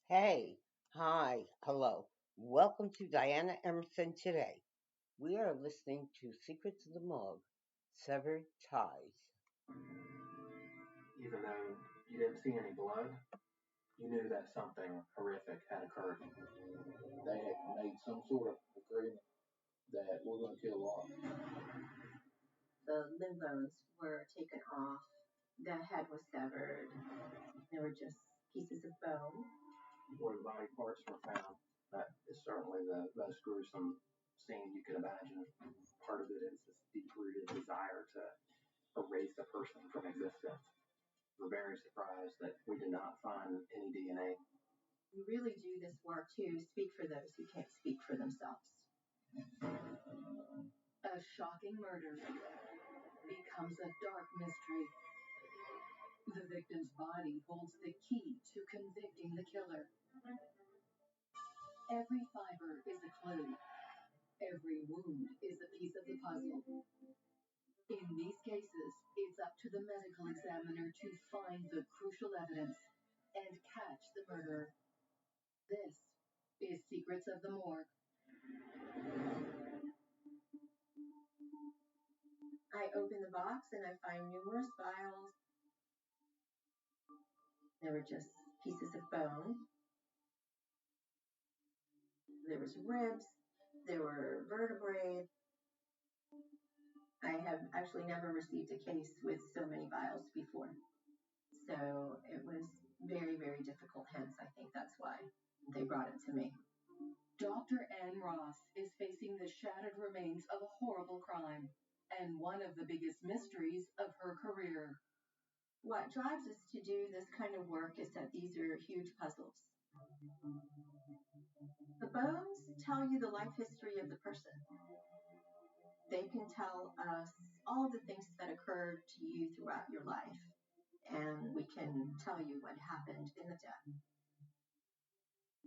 Hey, hi, hello. Welcome to Diana Emerson today. We are listening to Secrets of the Morgue, Severed Ties. Even though you didn't see any blood, you knew that something horrific had occurred. They had made some sort of agreement that we're going to kill Laura. The limb bones were taken off, the head was severed, there were just pieces of bone. Where the body parts were found, that is certainly the most gruesome scene you could imagine. Part of it is this deep-rooted desire to erase a person from existence. We're very surprised that we did not find any DNA. We really do this work to speak for those who can't speak for themselves. A shocking murder becomes a dark mystery. The victim's body holds the key to convicting the killer. Every fiber is a clue. Every wound is a piece of the puzzle. In these cases, it's up to the medical examiner to find the crucial evidence and catch the murderer. This is Secrets of the Morgue. I open the box and I find numerous vials. There were just pieces of bone. There was ribs. There were vertebrae. I have actually never received a case with so many vials before. So it was very, very difficult. Hence, I think that's why they brought it to me. Dr. Ann Ross is facing the shattered remains of a horrible crime and one of the biggest mysteries of her career. What drives us to do this kind of work is that these are huge puzzles. The bones tell you the life history of the person. They can tell us all the things that occurred to you throughout your life, and we can tell you what happened in the death.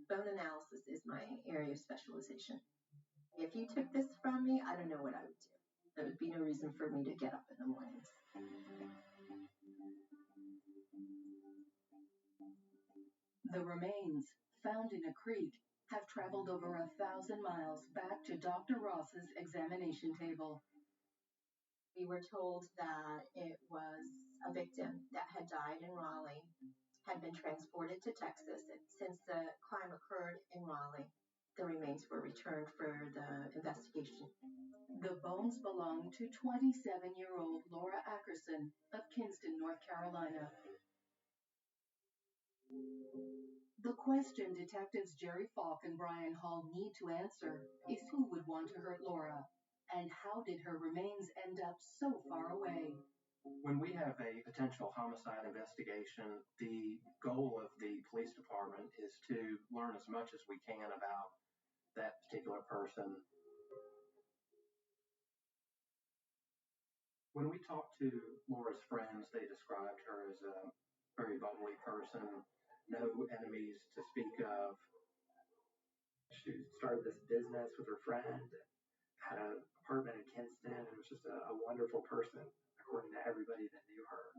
Bone analysis is my area of specialization. If you took this from me, I don't know what I would do. There would be no reason for me to get up in the mornings. The remains, found in a creek, have traveled over 1,000 miles back to Dr. Ross's examination table. We were told that it was a victim that had died in Raleigh, had been transported to Texas. And since the crime occurred in Raleigh, the remains were returned for the investigation. The bones belong to 27-year-old Laura Ackerson of Kinston, North Carolina. The question detectives Jerry Falk and Brian Hall need to answer is who would want to hurt Laura, and how did her remains end up so far away? When we have a potential homicide investigation, the goal of the police department is to learn as much as we can about that particular person. When we talked to Laura's friends, they described her as a very bubbly person, no enemies to speak of. She started this business with her friend, had an apartment in Kinston, and was just a wonderful person, according to everybody that knew her.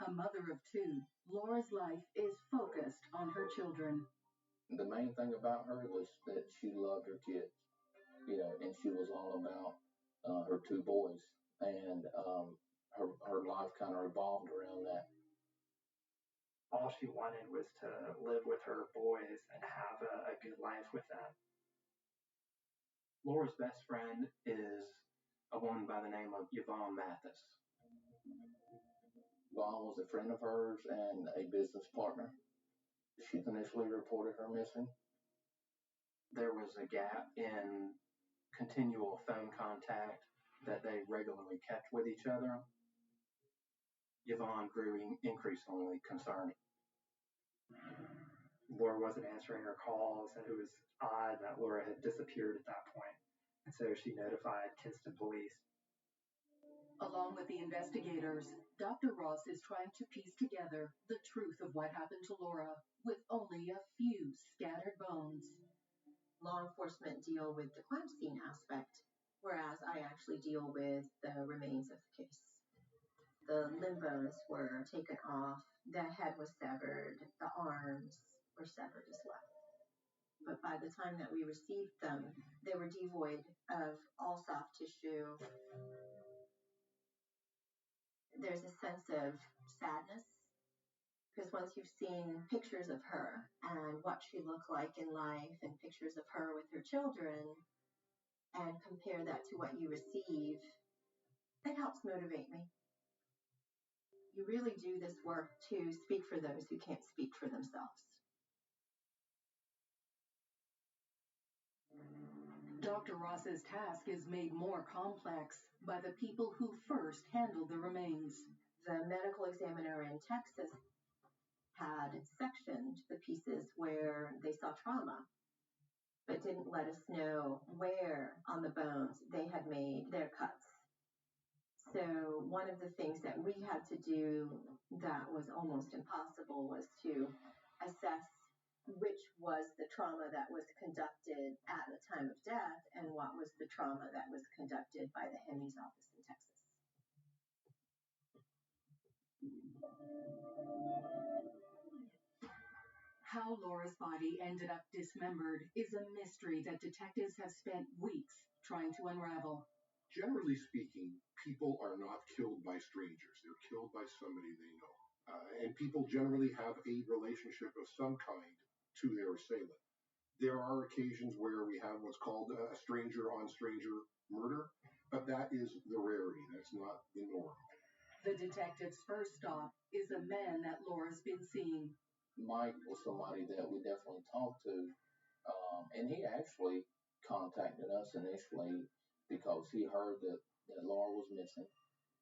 A mother of two, Laura's life is focused on her children. The main thing about her was that she loved her kids, and she was all about her two boys, and her life kind of revolved around that. All she wanted was to live with her boys and have a good life with them. Laura's best friend is a woman by the name of Yvonne Mathis. Vaughn was a friend of hers and a business partner. She initially reported her missing. There was a gap in continual phone contact that they regularly kept with each other. Yvonne grew increasingly concerned. Laura wasn't answering her calls, and it was odd that Laura had disappeared at that point. And so she notified Kinston police. Along with the investigators, Dr. Ross is trying to piece together the truth of what happened to Laura with only a few scattered bones. Law enforcement deal with the crime scene aspect, whereas I actually deal with the remains of the case. The limb bones were taken off, the head was severed, the arms, were severed as well. But by the time that we received them, they were devoid of all soft tissue. There's a sense of sadness because once you've seen pictures of her and what she looked like in life and pictures of her with her children and compare that to what you receive, it helps motivate me. You really do this work to speak for those who can't speak for themselves. Dr. Ross's task is made more complex by the people who first handled the remains. The medical examiner in Texas had sectioned the pieces where they saw trauma, but didn't let us know where on the bones they had made their cuts. So one of the things that we had to do that was almost impossible was to assess which was the trauma that was conducted at the time of death and what was the trauma that was conducted by the Hemi's office in Texas. How Laura's body ended up dismembered is a mystery that detectives have spent weeks trying to unravel. Generally speaking, people are not killed by strangers. They're killed by somebody they know. And people generally have a relationship of some kind to their assailant. There are occasions where we have what's called a stranger-on-stranger murder, but that is the rarity. That's not the norm. The detective's first stop is a man that Laura's been seeing. Mike was somebody that we definitely talked to, and he actually contacted us initially because he heard that Laura was missing.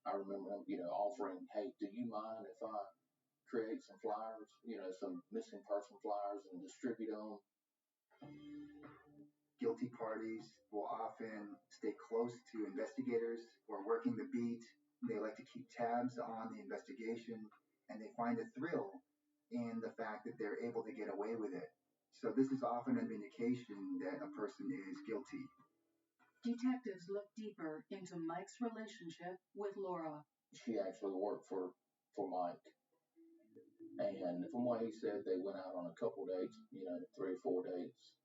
I remember him, offering, hey, do you mind if I create some flyers, some missing person flyers and distribute them? Guilty parties will often stay close to investigators who are working the beat. They like to keep tabs on the investigation, and they find a thrill in the fact that they're able to get away with it. So this is often an indication that a person is guilty. Detectives look deeper into Mike's relationship with Laura. She actually worked for Mike. And from what he said, they went out on a couple dates, 3 or 4 dates.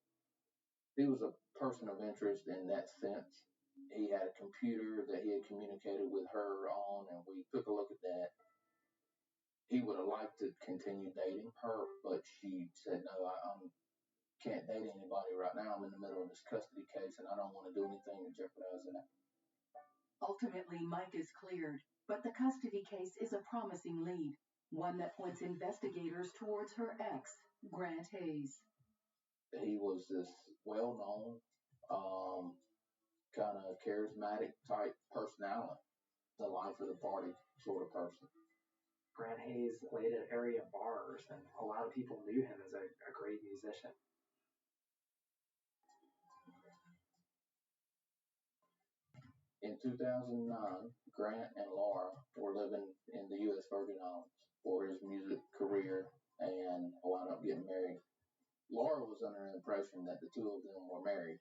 He was a person of interest in that sense. He had a computer that he had communicated with her on, and we took a look at that. He would have liked to continue dating her, but she said, no, I can't date anybody right now. I'm in the middle of this custody case, and I don't want to do anything to jeopardize that. Ultimately, Mike is cleared, but the custody case is a promising lead, one that points investigators towards her ex, Grant Hayes. He was this well-known, kind of charismatic type personality, the life of the party sort of person. Grant Hayes played at area bars, and a lot of people knew him as a great musician. In 2009, Grant and Laura were living in the U.S. Virgin Islands for his music career and wound up getting married. Laura was under the impression that the two of them were married.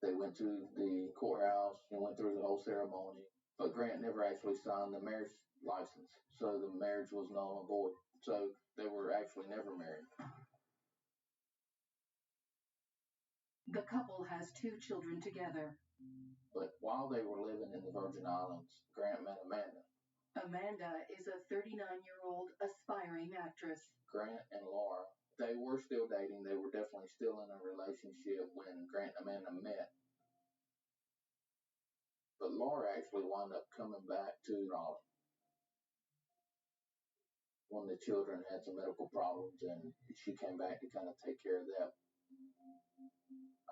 They went to the courthouse and went through the whole ceremony, but Grant never actually signed the marriage license, so the marriage was null and void. So they were actually never married. The couple has 2 children together. But while they were living in the Virgin Islands, Grant met Amanda. Amanda is a 39-year-old aspiring actress. Grant and Laura, they were still dating. They were definitely still in a relationship when Grant and Amanda met. But Laura actually wound up coming back to Raleigh when the children had some medical problems, and she came back to kind of take care of that.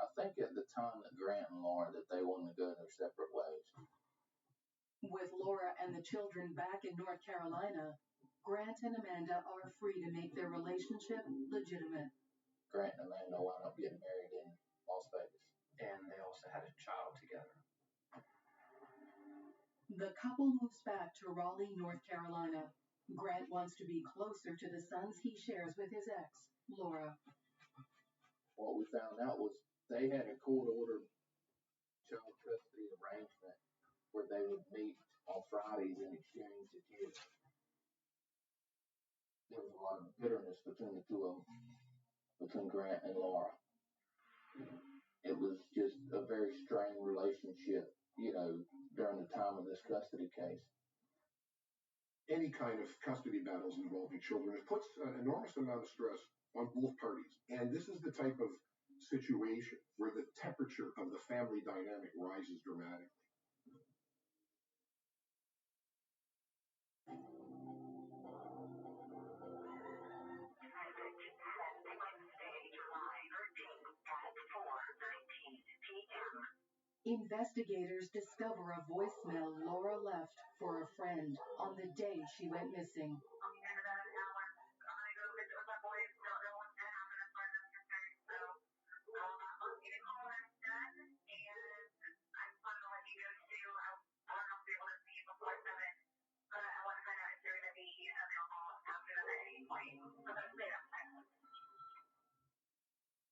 I think at the time that Grant and Laura, that they wanted to go their separate ways. With Laura and the children back in North Carolina, Grant and Amanda are free to make their relationship legitimate. Grant and Amanda wound up getting married in Las Vegas. And they also had a child together. The couple moves back to Raleigh, North Carolina. Grant wants to be closer to the sons he shares with his ex, Laura. What we found out was they had a court-ordered child custody arrangement where they would meet on Fridays and exchange the kids. There was a lot of bitterness between the two of them. between Grant and Laura. It was just a very strained relationship, during the time of this custody case. Any kind of custody battles involving children, it puts an enormous amount of stress on both parties. And this is the type of situation where the temperature of the family dynamic rises dramatically. Investigators discover a voicemail Laura left for a friend on the day she went missing.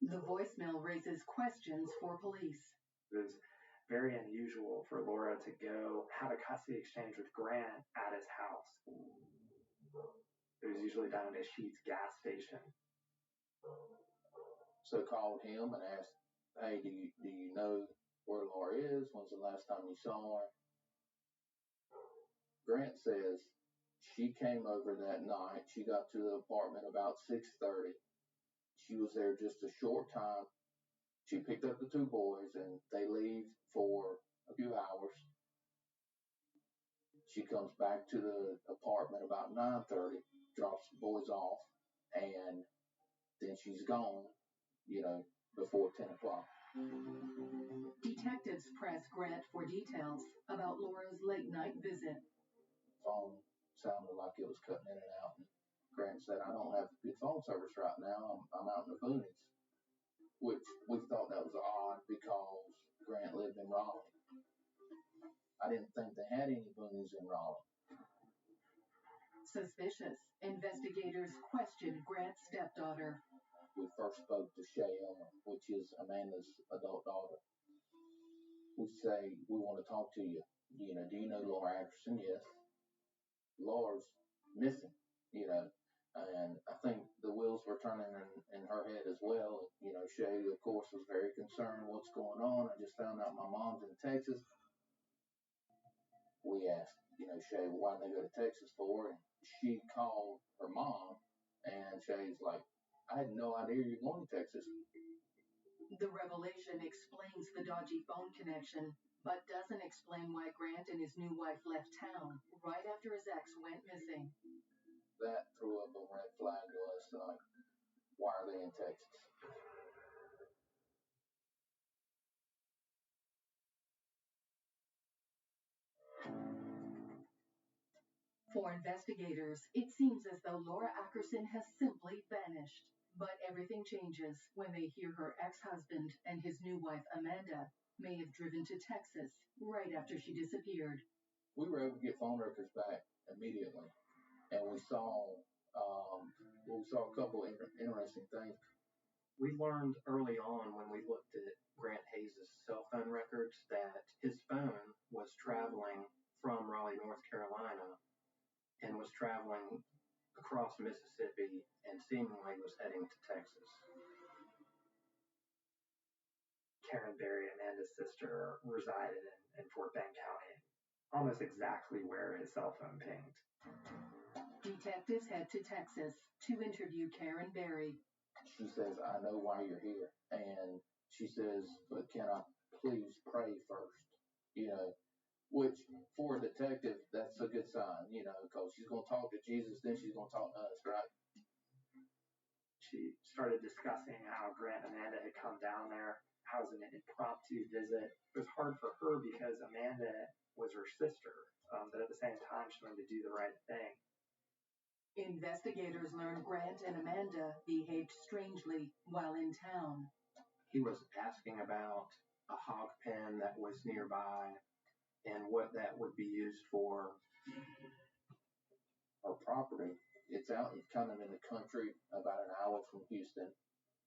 The voicemail raises questions for police. It was very unusual for Laura to go have a custody exchange with Grant at his house. It was usually done at a Sheetz gas station. So called him and asked, hey, do you know where Laura is? When's the last time you saw her? Grant says she came over that night. She got to the apartment about 6:30. She was there just a short time. She picked up the two boys and they leave for a few hours. She comes back to the apartment about 9:30, drops the boys off, and then she's gone, before 10 o'clock. Detectives press Grant for details about Laura's late night visit. Phone sounded like it was cutting in and out. And Grant said, I don't have good phone service right now. I'm out in the boonies. Which we thought that was odd because Grant lived in Raleigh. I didn't think they had any boonies in Raleigh. Suspicious, investigators questioned Grant's stepdaughter. We first spoke to Shay Elmer, which is Amanda's adult daughter. We say, we want to talk to you. Do you know Laura Atkerson? Yes. Laura's missing, and I think the wheels were turning in her head as well. Shay, of course, was very concerned. What's going on? I just found out my mom's in Texas. We asked, Shay, why did they go to Texas for? And she called her mom, and Shay's like, I had no idea you're going to Texas. The revelation explains the dodgy phone connection, but doesn't explain why Grant and his new wife left town right after his ex went missing. That threw up a red flag to us, like, why are they in Texas? For investigators, it seems as though Laura Atkerson has simply vanished. But everything changes when they hear her ex-husband and his new wife Amanda may have driven to Texas right after she disappeared. We were able to get phone records back immediately, and we saw a couple of interesting things. We learned early on when we looked at Grant Hayes' cell phone records that his phone was traveling from Raleigh, North Carolina, and was traveling across Mississippi and seemingly was heading to Texas. Karen Berry, Amanda's sister, resided in Fort Bend County, almost exactly where his cell phone pinged. Detectives head to Texas to interview Karen Berry. She says, I know why you're here. And she says, but can I please pray first? Which for a detective, that's a good sign, because she's going to talk to Jesus, then she's going to talk to us, right? She started discussing how Grant and Amanda had come down there. How was an impromptu visit? It was hard for her because Amanda was her sister, but at the same time, she wanted to do the right thing. Investigators learned Grant and Amanda behaved strangely while in town. He was asking about a hog pen that was nearby and what that would be used for. Our property, it's out kind of in the country, about an hour from Houston.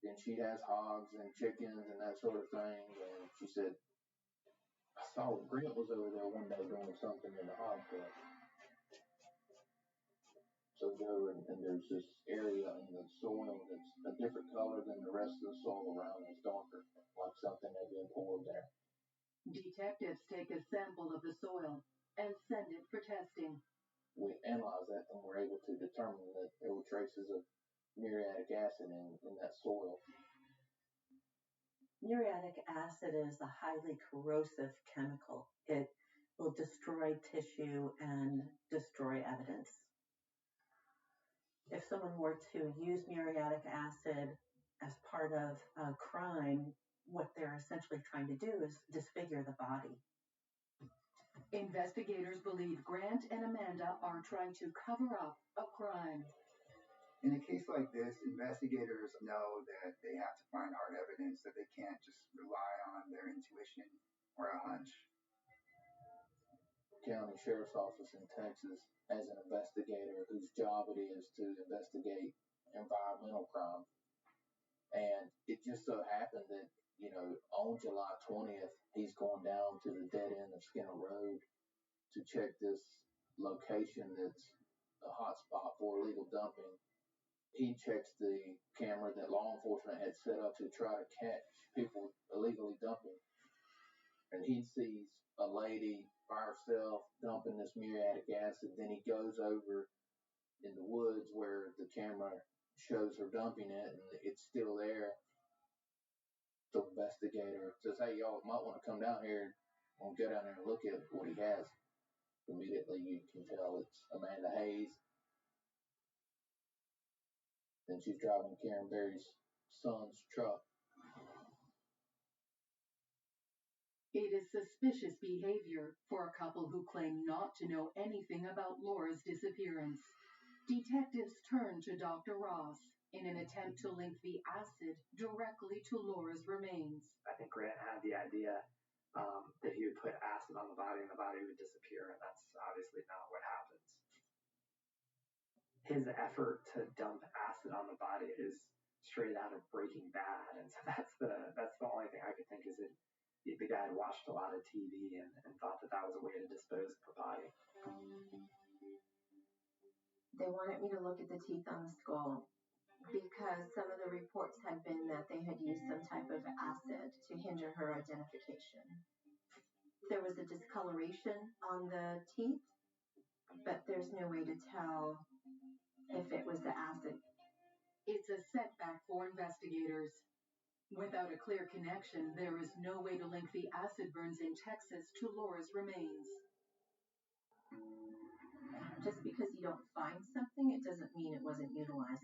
And she has hogs and chickens and that sort of thing. And she said, I saw Grant was over there one day doing something in the hog pen. So go and there's this area in the soil that's a different color than the rest of the soil around. It's darker, like something had been poured there. Detectives take a sample of the soil and send it for testing. We analyzed that and were able to determine that there were traces of muriatic acid in that soil. Muriatic acid is a highly corrosive chemical. It will destroy tissue and destroy evidence. If someone were to use muriatic acid as part of a crime, what they're essentially trying to do is disfigure the body. Investigators believe Grant and Amanda are trying to cover up a crime. In a case like this, investigators know that they have to find hard evidence, that they can't just rely on their intuition or a hunch. County Sheriff's Office in Texas as an investigator whose job it is to investigate environmental crime. And it just so happened that, on July 20th, he's going down to the dead end of Skinner Road to check this location that's a hot spot for illegal dumping. He checks the camera that law enforcement had set up to try to catch people illegally dumping. And he sees a lady by herself dumping this muriatic acid. Then he goes over in the woods where the camera shows her dumping it, and it's still there. The investigator says, "Hey, y'all might want to come down here and go down there and look at what he has." Immediately you can tell it's Amanda Hayes. Then she's driving Karen Berry's son's truck. It is suspicious behavior for a couple who claim not to know anything about Laura's disappearance. Detectives turn to Dr. Ross in an attempt to link the acid directly to Laura's remains. I think Grant had the idea that he would put acid on the body and the body would disappear, and that's obviously not what happens. His effort to dump acid on the body is straight out of Breaking Bad, and so that's the only thing I could think is that the guy had watched a lot of TV and thought that was a way to dispose of the body. They wanted me to look at the teeth on the skull because some of the reports had been that they had used some type of acid to hinder her identification. There was a discoloration on the teeth, but there's no way to tell if it was the acid. It's a setback for investigators. Without a clear connection, there is no way to link the acid burns in Texas to Laura's remains. Just because you don't find something, it doesn't mean it wasn't utilized.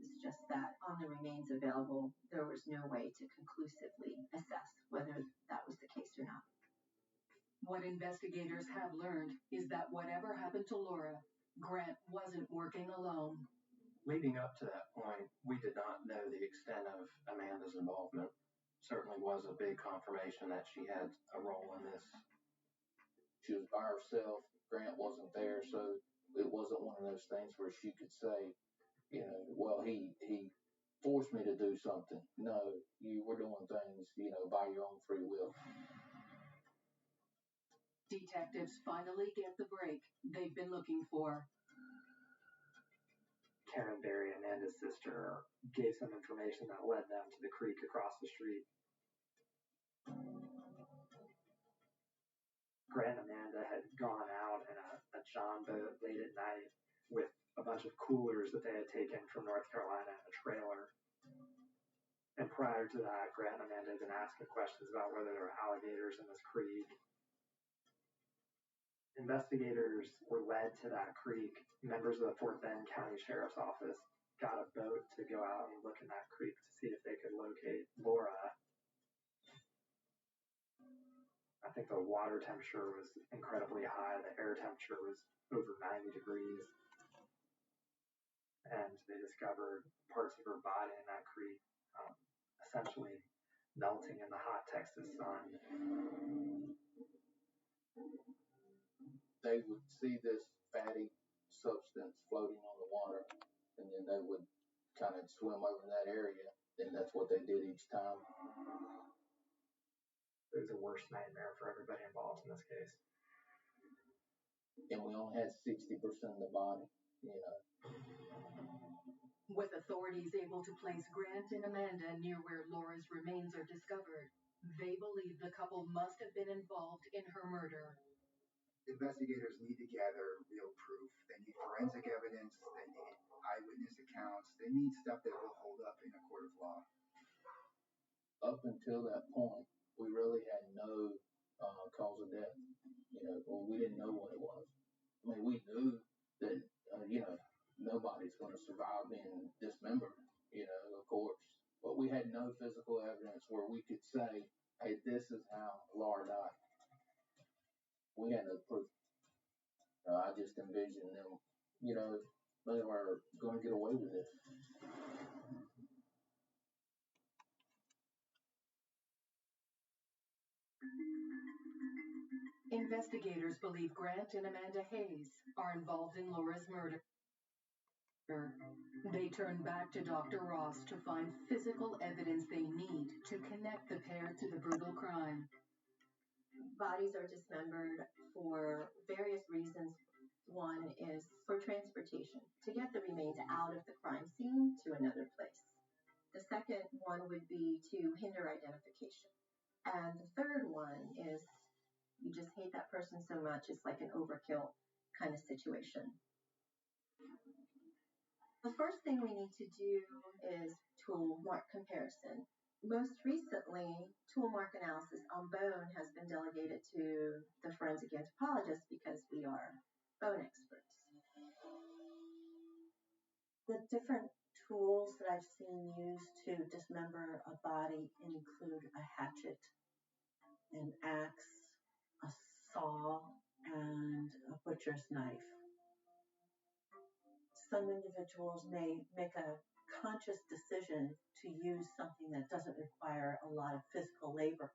It's just that on the remains available, there was no way to conclusively assess whether that was the case or not. What investigators have learned is that whatever happened to Laura, Grant wasn't working alone. Leading up to that point, we did not know the extent of Amanda's involvement. Certainly was a big confirmation that she had a role in this. She was by herself. Grant wasn't there, so it wasn't one of those things where she could say, well, he forced me to do something. No, you were doing things, by your own free will. Detectives finally get the break they've been looking for. Karen Berry, Amanda's sister, gave some information that led them to the creek across the street. Grant and Amanda had gone out in a John boat late at night with a bunch of coolers that they had taken from North Carolina in a trailer. And prior to that, Grant and Amanda had been asking questions about whether there were alligators in this creek. Investigators were led to that creek. Members of the Fort Bend County Sheriff's Office got a boat to go out and look in that creek to see if they could locate Laura. I think the water temperature was incredibly high. The air temperature was over 90 degrees. And they discovered parts of her body in that creek, essentially melting in the hot Texas sun. They would see this fatty substance floating on the water, and then they would kind of swim over in that area, and that's what they did each time. It was a worst nightmare for everybody involved in this case. And we only had 60% of the body, With authorities able to place Grant and Amanda near where Laura's remains are discovered, they believe the couple must have been involved in her murder. Investigators need to gather real proof. They need forensic evidence. They need eyewitness accounts. They need stuff that will hold up in a court of law. Up until that point, we really had no cause of death. We didn't know what it was. I mean, we knew that, nobody's going to survive being dismembered, of course. But we had no physical evidence where we could say, hey, this is how Laura died. We had no proof. I just envisioned them, they were going to get away with it. Investigators believe Grant and Amanda Hayes are involved in Laura's murder. They turn back to Dr. Ross to find physical evidence they need to connect the pair to the brutal crime. Bodies are dismembered for various reasons. One is for transportation, to get the remains out of the crime scene to another place. The second one would be to hinder identification. And the third one is you just hate that person so much, it's like an overkill kind of situation. The first thing we need to do is tool mark comparison. Most recently, tool mark analysis on bone has been delegated to the forensic anthropologist because we are bone experts. The different tools that I've seen used to dismember a body include a hatchet, an axe, a saw, and a butcher's knife. Some individuals may make a conscious decision to use something that doesn't require a lot of physical labor.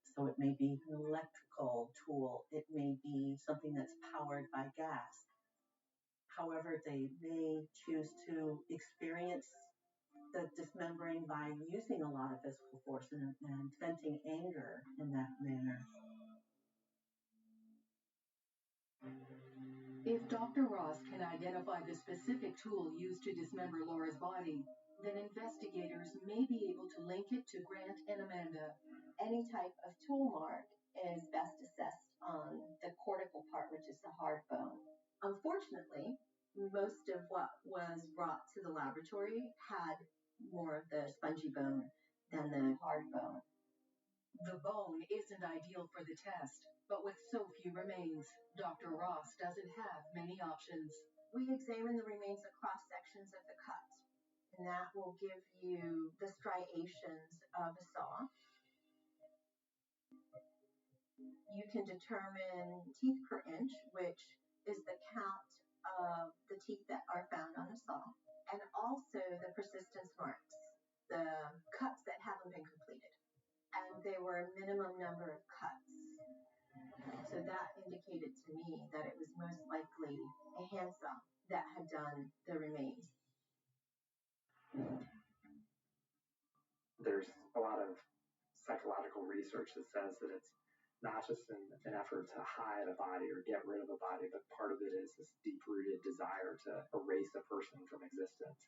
So it may be an electrical tool. It may be something that's powered by gas. However, they may choose to experience the dismembering by using a lot of physical force and venting anger in that manner. If Dr. Ross can identify the specific tool used to dismember Laura's body, then investigators may be able to link it to Grant and Amanda. Any type of tool mark is best assessed on the cortical part, which is the hard bone. Unfortunately, most of what was brought to the laboratory had more of the spongy bone than the hard bone. The bone isn't ideal for the test, but with so few remains, Dr. Ross doesn't have many options. We examine the remains across sections of the cut, and that will give you the striations of a saw. You can determine teeth per inch, which is the count of the teeth that are found on a saw, and also the persistence marks, the cuts that haven't been completed. And there were a minimum number of cuts. So that indicated to me that it was most likely a handsaw that had done the remains. There's a lot of psychological research that says that it's not just an effort to hide a body or get rid of a body, but part of it is this deep-rooted desire to erase a person from existence.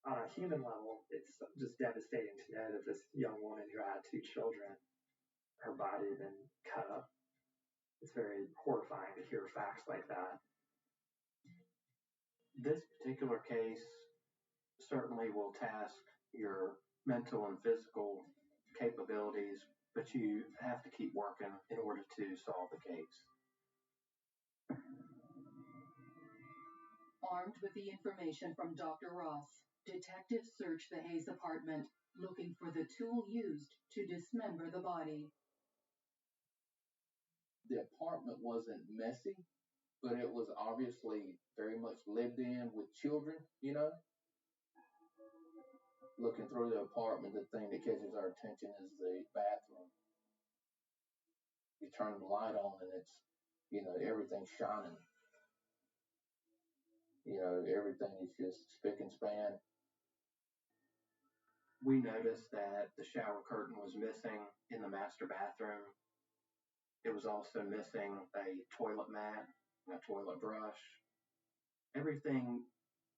On a human level, it's just devastating to know that this young woman who had 2 children, her body had been cut up. It's very horrifying to hear facts like that. This particular case certainly will task your mental and physical capabilities, but you have to keep working in order to solve the case. Armed with the information from Dr. Ross, detectives search the Hayes apartment, looking for the tool used to dismember the body. The apartment wasn't messy, but it was obviously very much lived in with children, Looking through the apartment, the thing that catches our attention is the bathroom. You turn the light on and it's, everything's shining. Everything is just spick and span. We noticed that the shower curtain was missing in the master bathroom. It was also missing a toilet mat, a toilet brush. Everything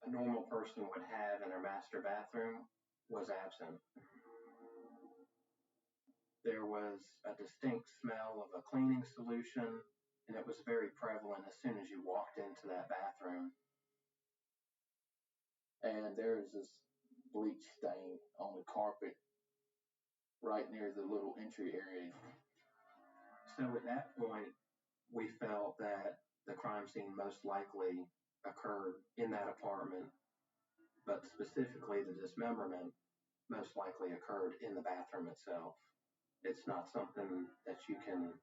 a normal person would have in their master bathroom was absent. There was a distinct smell of a cleaning solution, and it was very prevalent as soon as you walked into that bathroom. And there's this bleach stain on the carpet right near the little entry area. So at that point, we felt that the crime scene most likely occurred in that apartment, but specifically the dismemberment most likely occurred in the bathroom itself. It's not something that you can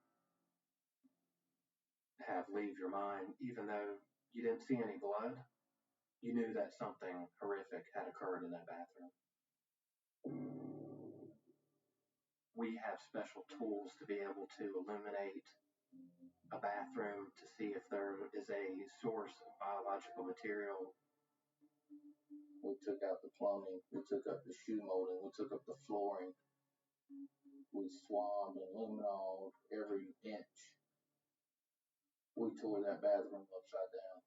have leave your mind, even though you didn't see any blood. You knew that something horrific had occurred in that bathroom. We have special tools to be able to illuminate a bathroom to see if there is a source of biological material. We took out the plumbing, we took up the shoe molding, we took up the flooring. We swabbed and luminoled every inch. We tore that bathroom upside down.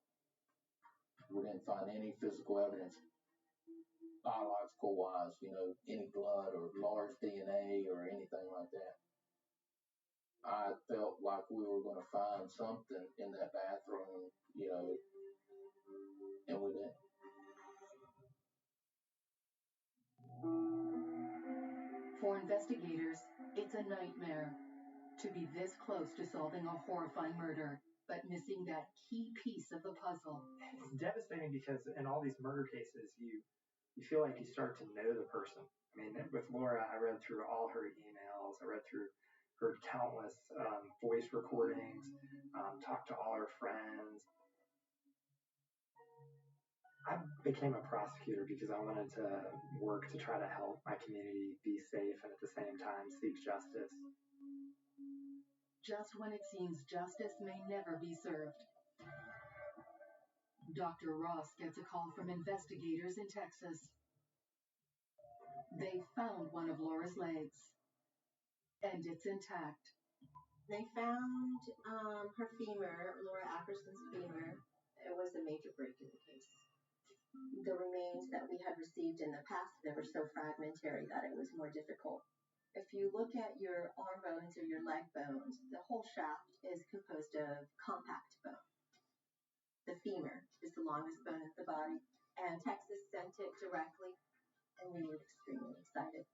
We didn't find any physical evidence, biological wise, any blood or large DNA or anything like that. I felt like we were going to find something in that bathroom, and we didn't. For investigators, it's a nightmare to be this close to solving a horrifying murder, but missing that key piece of the puzzle. It's devastating because in all these murder cases, you feel like you start to know the person. I mean, with Laura, I read through all her emails. I read through her countless voice recordings, talked to all her friends. I became a prosecutor because I wanted to work to try to help my community be safe and at the same time seek justice. Just when it seems justice may never be served, Dr. Ross gets a call from investigators in Texas. They found one of Laura's legs, and it's intact. They found her femur, Laura Ackerson's femur. It was a major break in the case. The remains that we had received in the past, they were so fragmentary that it was more difficult. If you look at your arm bones or your leg bones, the whole shaft is composed of compact bone. The femur is the longest bone of the body, and Texas sent it directly, and we were extremely excited.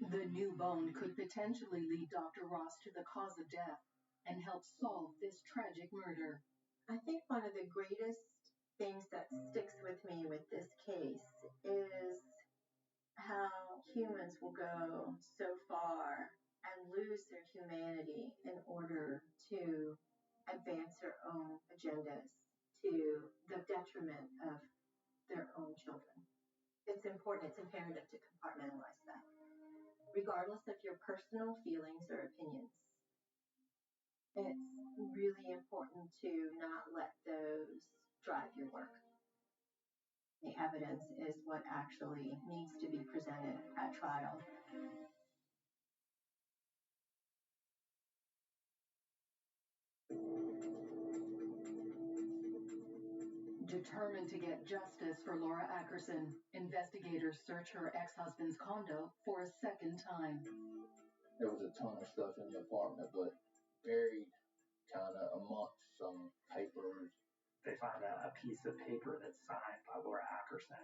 The new bone could potentially lead Dr. Ross to the cause of death and help solve this tragic murder. I think one of the greatest things that sticks with me with this case is how humans will go so far and lose their humanity in order to advance their own agendas to the detriment of their own children. It's important, it's imperative to compartmentalize that, regardless of your personal feelings or opinions. It's really important to not let those drive your work. The evidence is what actually needs to be presented at trial. Determined to get justice for Laura Ackerson, investigators search her ex-husband's condo for a second time. There was a ton of stuff in the apartment, but buried kind of amongst some papers. They find a piece of paper that's signed by Laura Ackerson.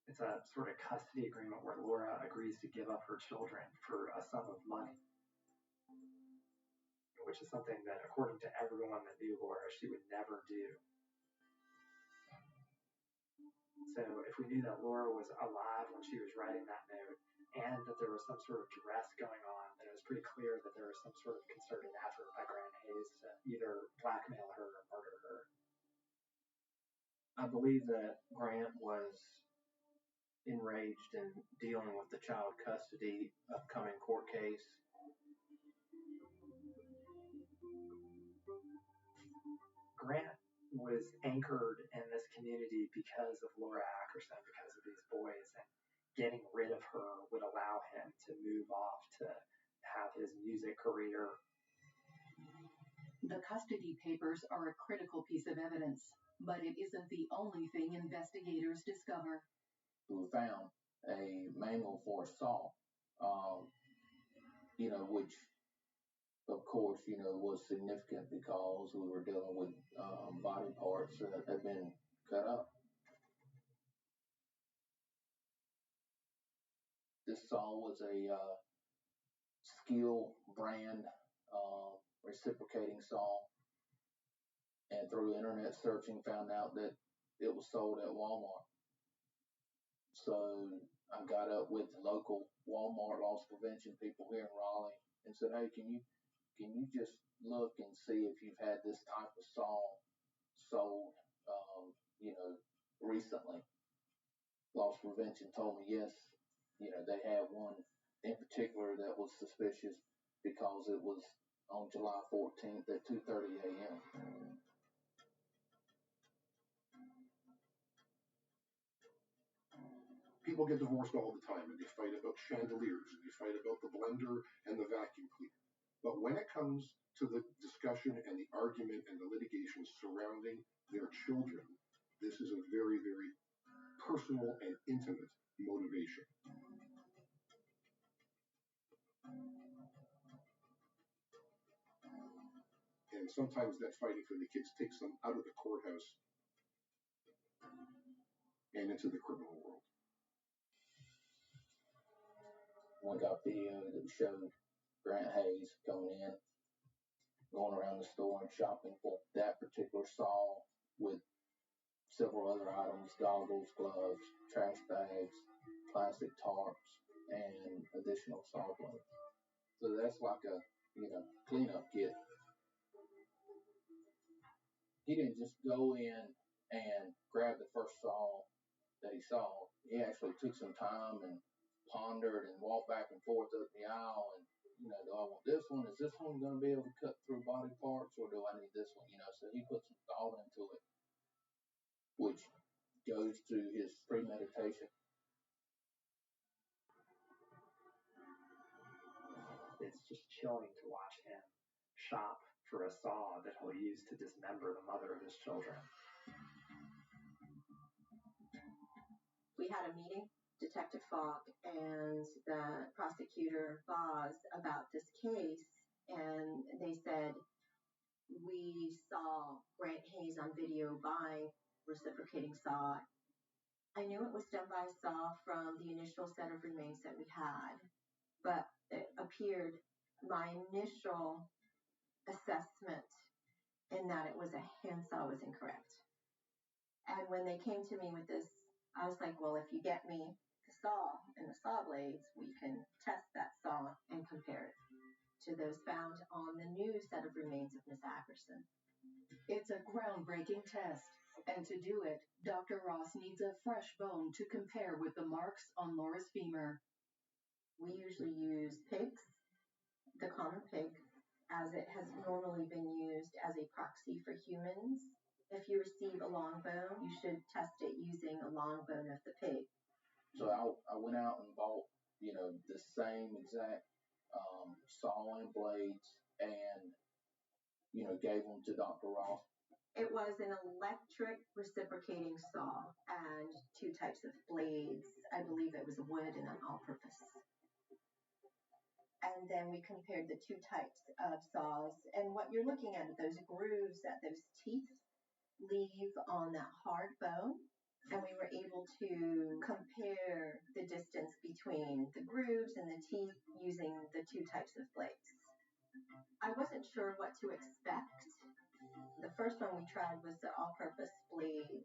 It's a sort of custody agreement where Laura agrees to give up her children for a sum of money, which is something that, according to everyone that knew Laura, she would never do. So if we knew that Laura was alive when she was writing that note and that there was some sort of duress going on, then it was pretty clear that there was some sort of concerted effort by Grant Hayes to either blackmail her or murder her. I believe that Grant was enraged in dealing with the child custody upcoming court case. Grant was anchored in this community because of Laura Ackerson, because of these boys, and getting rid of her would allow him to move off to have his music career. The custody papers are a critical piece of evidence. But it isn't the only thing investigators discover. We found a manual for a saw, which of course, was significant because we were dealing with body parts that had been cut up. This saw was a Skil brand reciprocating saw, and through internet searching found out that it was sold at Walmart. So I got up with the local Walmart loss prevention people here in Raleigh and said, hey, can you just look and see if you've had this type of saw sold, recently? Loss prevention told me yes, they had one in particular that was suspicious because it was on July 14th at 2:30 a.m. People get divorced all the time, and they fight about chandeliers, and they fight about the blender and the vacuum cleaner. But when it comes to the discussion and the argument and the litigation surrounding their children, this is a very, very personal and intimate motivation. And sometimes that fighting for the kids takes them out of the courthouse and into the criminal world. We got video that showed Grant Hayes going around the store and shopping for that particular saw with several other items: goggles, gloves, trash bags, plastic tarps, and additional saw blades. So that's like a cleanup kit. He didn't just go in and grab the first saw that he saw. He actually took some time and pondered and walked back and forth up the aisle and, do I want this one? Is this one going to be able to cut through body parts, or do I need this one? So he put some thought into it, which goes to his premeditation. It's just chilling to watch him shop for a saw that he'll use to dismember the mother of his children. We had a meeting, Detective Falk and the prosecutor, Boz, about this case, and they said, we saw Grant Hayes on video buying reciprocating saw. I knew it was done by saw from the initial set of remains that we had, but it appeared my initial assessment in that it was a handsaw was incorrect. And when they came to me with this, I was like, well, if you get me the saw and the saw blades, we can test that saw and compare it to those found on the new set of remains of Miss Ackerson. It's a groundbreaking test, and to do it, Dr. Ross needs a fresh bone to compare with the marks on Laura's femur. We usually use pigs, the common pig, as it has normally been used as a proxy for humans. If you receive a long bone, you should test it using a long bone of the pig. So I went out and bought, the same exact saw and blades and, gave them to Dr. Ross. It was an electric reciprocating saw and two types of blades. I believe it was wood and an all-purpose. And then we compared the two types of saws. And what you're looking at, those grooves that those teeth leave on that hard bone. And we were able to compare the distance between the grooves and the teeth using the two types of blades. I wasn't sure what to expect. The first one we tried was the all-purpose blade.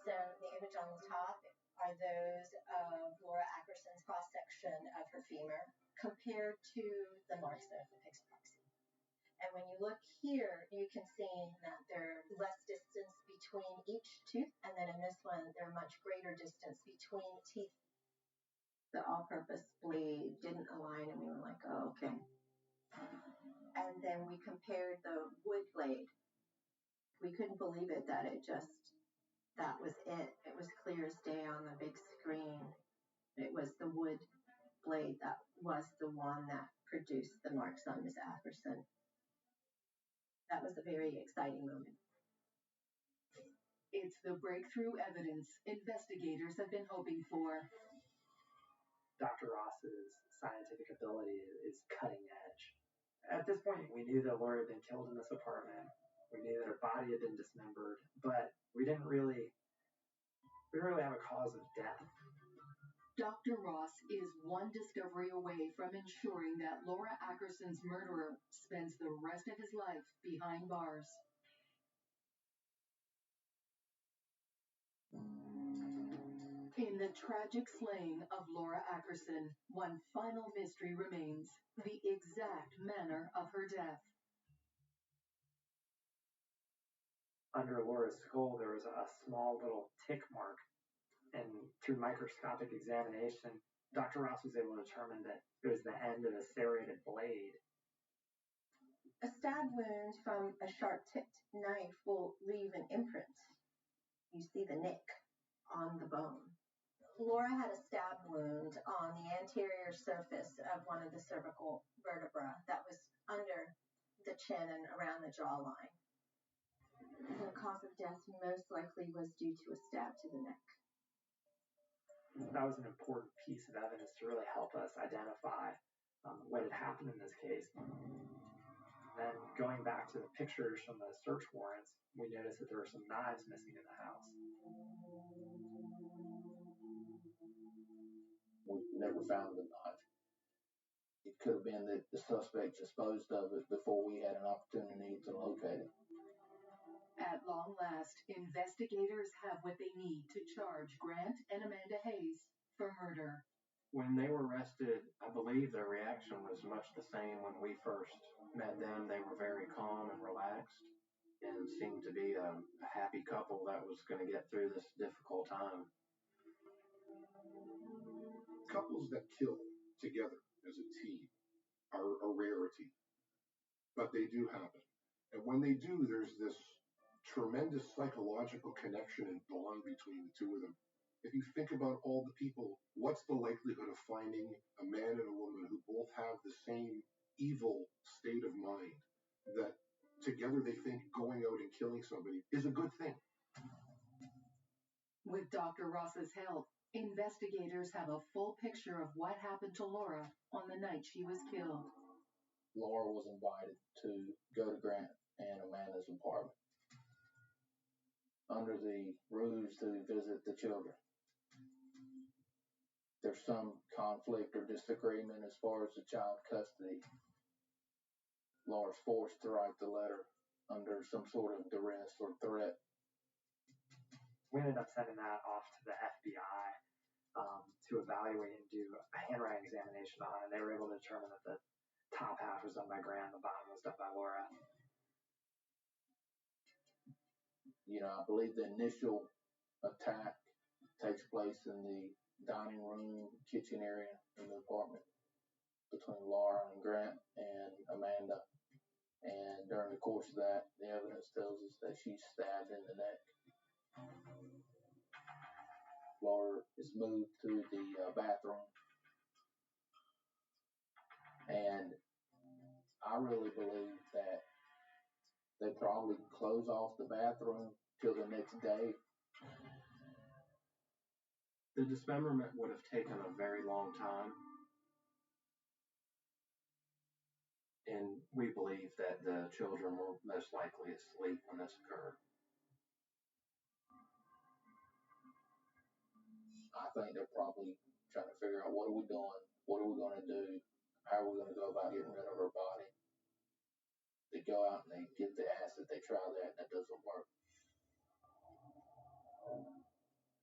So the image on the top are those of Laura Ackerson's cross-section of her femur compared to the marks of the pig's proxy. And when you look here, you can see that there's less distance between each tooth, and then in this one, there's much greater distance between teeth. The all-purpose blade didn't align, and we were like, oh, okay. And then we compared the wood blade. We couldn't believe it that that was it. It was clear as day on the big screen. It was the wood blade that was the one that produced the marks on Miss Ackerson. That was a very exciting moment. It's the breakthrough evidence investigators have been hoping for. Dr. Ross's scientific ability is cutting edge. At this point, we knew that Laura had been killed in this apartment. We knew that her body had been dismembered, but we didn't really have a cause of death. Dr. Ross is one discovery away from ensuring that Laura Ackerson's murderer spends the rest of his life behind bars. In the tragic slaying of Laura Ackerson, one final mystery remains: the exact manner of her death. Under Laura's skull, there was a small little tick mark, and through microscopic examination, Dr. Ross was able to determine that it was the end of a serrated blade. A stab wound from a sharp-tipped knife will leave an imprint. You see the nick on the bone. Laura had a stab wound on the anterior surface of one of the cervical vertebrae that was under the chin and around the jawline. The cause of death most likely was due to a stab to the neck. That was an important piece of evidence to really help us identify what had happened in this case. Then going back to the pictures from the search warrants, we noticed that there were some knives missing in the house. We never found the knife. It could have been that the suspect disposed of it before we had an opportunity to locate it. At long last, investigators have what they need to charge Grant and Amanda Hayes for murder. When they were arrested, I believe their reaction was much the same when we first met them. They were very calm and relaxed and seemed to be a happy couple that was going to get through this difficult time. Couples that kill together as a team are a rarity, but they do happen. And when they do, there's this tremendous psychological connection and bond between the two of them. If you think about all the people, what's the likelihood of finding a man and a woman who both have the same evil state of mind, that together they think going out and killing somebody is a good thing? With Dr. Ross's help, investigators have a full picture of what happened to Laura on the night she was killed. Laura was invited to go to Grant and Amanda's apartment under the ruse to visit the children. There's some conflict or disagreement as far as the child custody. Laura's forced to write the letter under some sort of duress or threat. We ended up sending that off to the FBI to evaluate and do a handwriting examination on, and they were able to determine that the top half was done by Grant, the bottom was done by Laura. I believe the initial attack takes place in the dining room, kitchen area in the apartment between Laura and Grant and Amanda. And during the course of that, the evidence tells us that she's stabbed in the neck. Laura is moved to the bathroom. And I really believe that they probably close off the bathroom till the next day. The dismemberment would have taken a very long time, and we believe that the children were most likely asleep when this occurred. I think they're probably trying to figure out, what are we doing? What are we going to do? How are we going to go about getting rid of her body? They go out and they get the acid, they try that, and that doesn't work.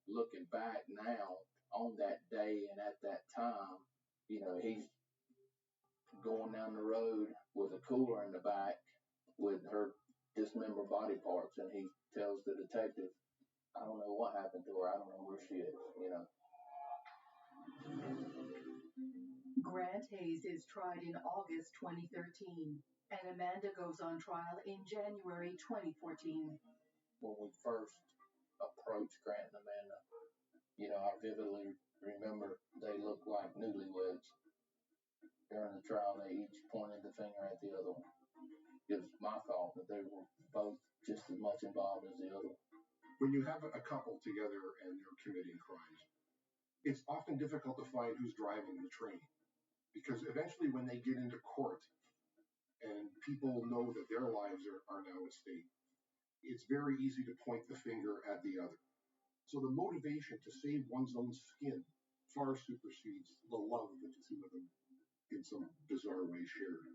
Looking back now on that day and at that time, he's going down the road with a cooler in the back with her dismembered body parts, and he tells the detective, I don't know what happened to her. I don't know where she is, Grant Hayes is tried in August 2013, and Amanda goes on trial in January 2014. When we first approached Grant and Amanda, I vividly remember they looked like newlyweds. During the trial, they each pointed the finger at the other one. It was my thought that they were both just as much involved as the other one. When you have a couple together and they're committing crimes, it's often difficult to find who's driving the train, because eventually when they get into court and people know that their lives are now at stake, it's very easy to point the finger at the other. So the motivation to save one's own skin far supersedes the love that the two of them in some bizarre way shared.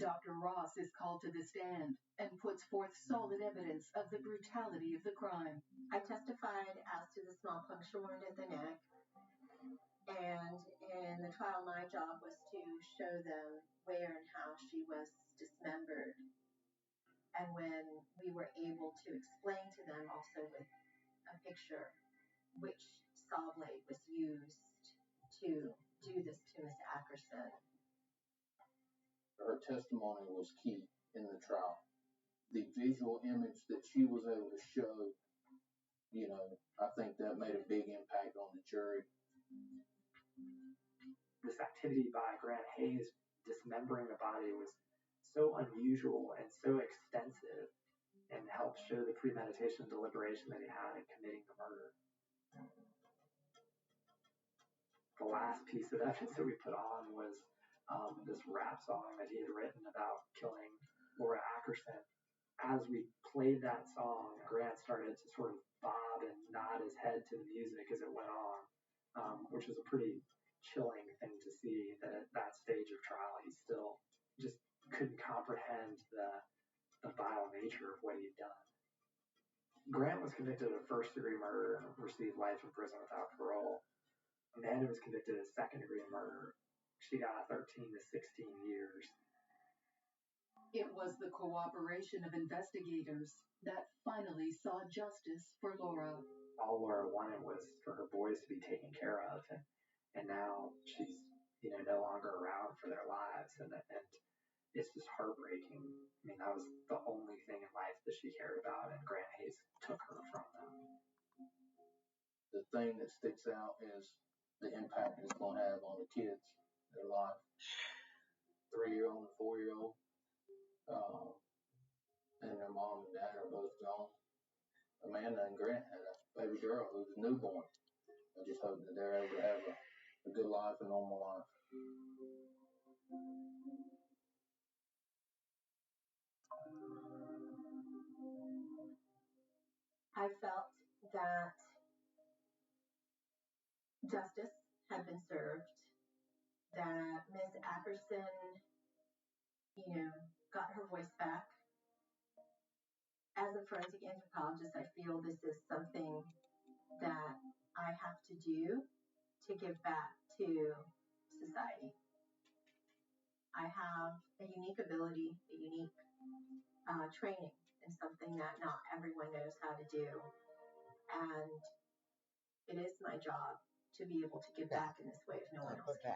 Dr. Ross is called to the stand and puts forth solid evidence of the brutality of the crime. I testified as to the small puncture wound at the neck, and in the trial my job was to show them where and how she was dismembered. And when we were able to explain to them also with a picture which saw blade was used to do this to Miss Ackerson. Her testimony was key in the trial. The visual image that she was able to show, I think that made a big impact on the jury. This activity by Grant Hayes dismembering the body was so unusual and so extensive, and helped show the premeditation and deliberation that he had in committing the murder. The last piece of evidence that we put on was this rap song that he had written about killing Laura Ackerson. As we played that song, Grant started to sort of bob and nod his head to the music as it went on, which was a pretty chilling thing to see, that at that stage of trial he still just couldn't comprehend the vile nature of what he'd done. Grant was convicted of first-degree murder and received life in prison without parole. Amanda was convicted of second-degree murder. She got 13 to 16 years. It was the cooperation of investigators that finally saw justice for Laura. All Laura wanted was for her boys to be taken care of, and now she's no longer around for their lives, and it's just heartbreaking. I mean, that was the only thing in life that she cared about, and Grant Hayes took her from them. The thing that sticks out is the impact it's going to have on the kids, their life. 3-year-old and 4-year-old, and their mom and dad are both gone. Amanda and Grant had a baby girl who was newborn. I just hope that they're able to have a good life, a normal life. I felt that justice had been served, that Miss Ackerson, got her voice back. As a forensic anthropologist, I feel this is something that I have to do to give back to society. I have a unique ability, a unique training, and something that not everyone knows how to do. And it is my job to be able to give back in this way if no one else can.